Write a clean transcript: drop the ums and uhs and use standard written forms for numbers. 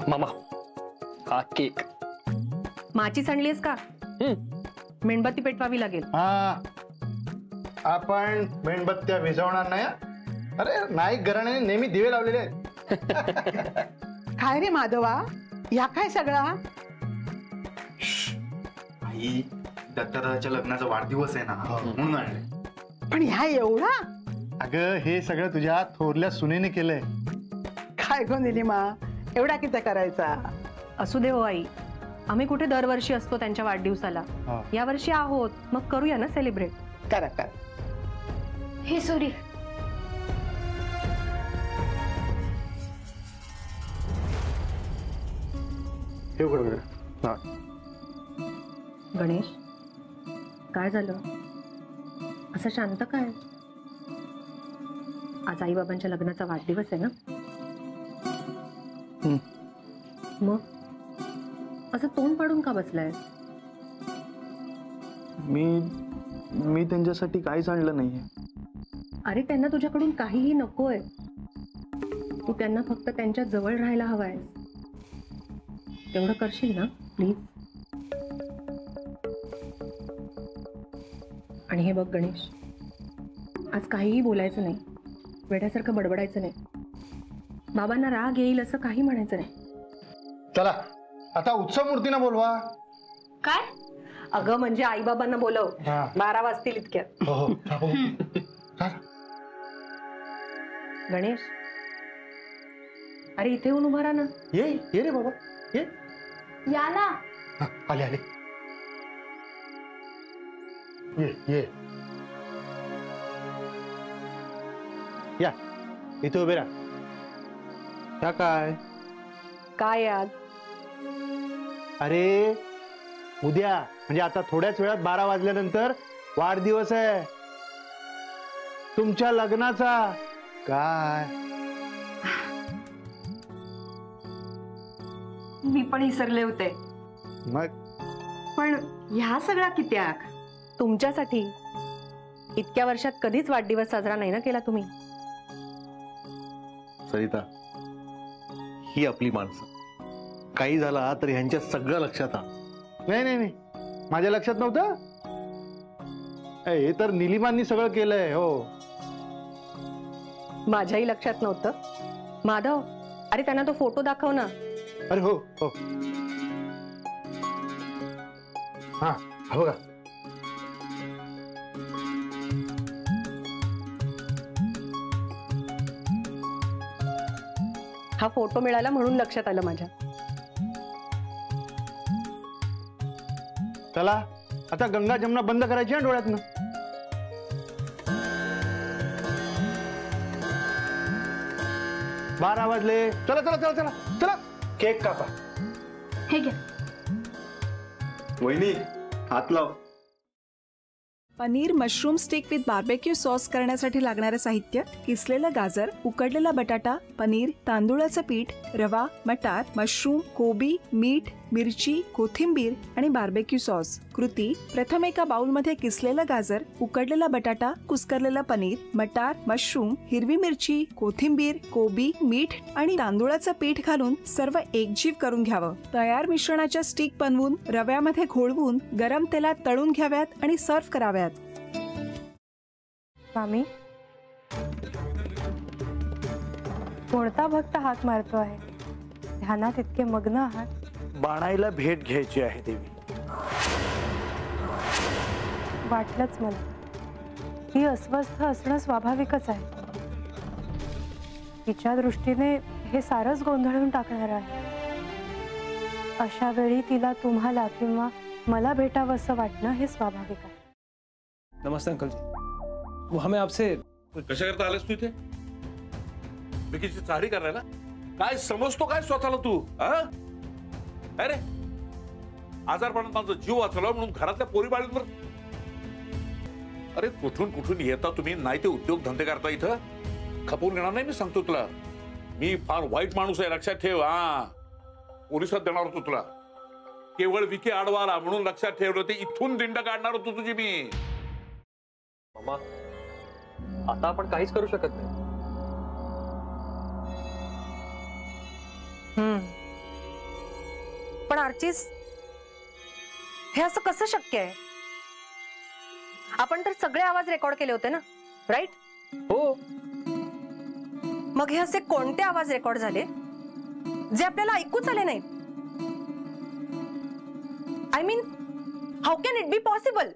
मामा हा केक माचीस आणलीस का? मेणबत्ती पेटवावी लागेल. हा, आपण मेणबत्त्या विझवणार नाही. अरे नाईक घराण्याने नेहमी दिवे लावलेले आहेत. काय रे माधवा, या काय सगळा? आई, दत्तादाच्या लग्नाचा वाढदिवस आहे ना, म्हणून आणले. पण ह्या एवढा? अगं हे सगळं तुझ्या थोरल्या सुनेने केलंय. काय गो निलिमा, एवढा किती करायचा? असू दे हो आई, आम्ही कुठे दरवर्षी असतो त्यांच्या वाढदिवसाला. या वर्षी आहोत, मग करूया ना सेलिब्रेट. करा करा. हे सूरी, गणेश काय झालं? असं शांत काय? आज आई बाबांच्या लग्नाचा वाढदिवस आहे ना? मग असं तोंड पाडून का बसलाय? मी त्यांच्यासाठी काहीच आणलं नाहीये. अरे त्यांना तुझ्याकडून काहीही नकोय. तू त्यांना फक्त त्यांच्या जवळ राहायला हवाय. तेवढं करशील ना प्लीज? आणि हे बघ गणेश, आज काहीही बोलायचं नाही, वेड्यासारखं बडबडायचं नाही, बाबांना राग येईल असं काही म्हणायचं नाही. चला आता उत्सव मूर्तीना बोलवा. काय? अगं म्हणजे आई बाबांना बोलव. 12 वाजतील इतक्यात. गणेश, अरे इथे येऊन उभा राहा ना. ये रे बाबा, ये. या ना. आले आले, ये या, इथे उभे राहा. त्या काय काय आज? अरे उद्या म्हणजे आता थोड्याच वेळात 12 वाजल्यानंतर वाढदिवस आहे तुमच्या लग्नाचा. काय मी पण विसरले होते. मग पण ह्या सगळ्या कित्याक? तुमच्यासाठी. इतक्या वर्षात कधीच वाढदिवस साजरा नाही ना केला तुम्ही. सरिता, ही आपली माणसं, काही झाला तर ह्यांच्या सगळं लक्षात आ. नाही नाही नाही, माझ्या लक्षात नव्हतं. हे तर निलिमांनी सगळं केलंय. हो, माझ्याही लक्षात नव्हतं. माधव, अरे त्यांना तो फोटो दाखव ना. अरे हो हो, हा हो का. हा फोटो मिळाला म्हणून लक्षात आलं माझ्या. चला आता गंगा जमुना बंद करायची ना डोळ्यातनं. बारा वाजले. चला चला चला चला चला, केक कापा. हे घ्या. वहिनी, हात लाव. Paneer mushroom stick with barbecue sauce करण्यासाठी लागणारे साहित्य: किसलेलं गाजर, उकडलेला बटाटा, पनीर, तांदूळाचं पीठ, रवा, मटार, मशरूम, कोबी, मीठ, मिरची, कोथिंबीर आणि बार्बेक्यू सॉस. कृती: प्रथम एका बाउलमध्ये किसलेलं गाजर, उकडलेला बटाटा, कुस्करलेलं पनीर, मटार, मशरूम, हिरवी मिरची, कोथिंबीर, कोबी, मीठ आणि तांदूळाचं पीठ घालून सर्व एकजीव करून घ्यावं. तयार मिश्रणाच्या स्टिक बनवून रव्यामध्ये घोळवून गरम तेलात तळून घ्याव्यात आणि सर्व्ह कराव्यात. मामी, कोणता भक्त हात मारतो आहे? ध्यानात इतके मग्न आहात. बाणाईला भेट घ्यायची आहे देवी. वाटलंच मला. ही अस्वस्थ असणं स्वाभाविकच आहे. तिच्या दृष्टीने हे सारंच गोंधळून टाकणार आहे. अशा वेळी तिला तुम्हाला किंवा मला भेटावं असं वाटणं हे स्वाभाविक आहे. नमस्ते अंकल जी. वो हमें आपसे. कशा करता आलेस तू इथे? विकीची चाळी करायला? काय समजतो काय स्वतःला तू? अरे आजारपणात माझा जीव वाचवला म्हणून घरातल्या पोरी बाळींवर. अरे कुठून कुठून येता तुम्ही? नाही ते उद्योग धंदे करता इथं. खपवून घेणार नाही मी सांगतो तुला. मी फार वाईट माणूस आहे, लक्षात ठेव. पोलिसात देणार होतो तुला. केवळ विकी आडवा आला म्हणून लक्षात ठेवलं. ते इथून दिंड काढणार होतो तुझी मी. मामा, आता आपण काहीच करू शकत नाही. पण आर्चिस, हे असं कसं शक्य आहे? आपण तर सगळे आवाज रेकॉर्ड केले होते ना, राईट? हो. मग हे असे कोणते आवाज रेकॉर्ड झाले जे आपल्याला ऐकूच आले नाहीत? I mean, how can it be possible?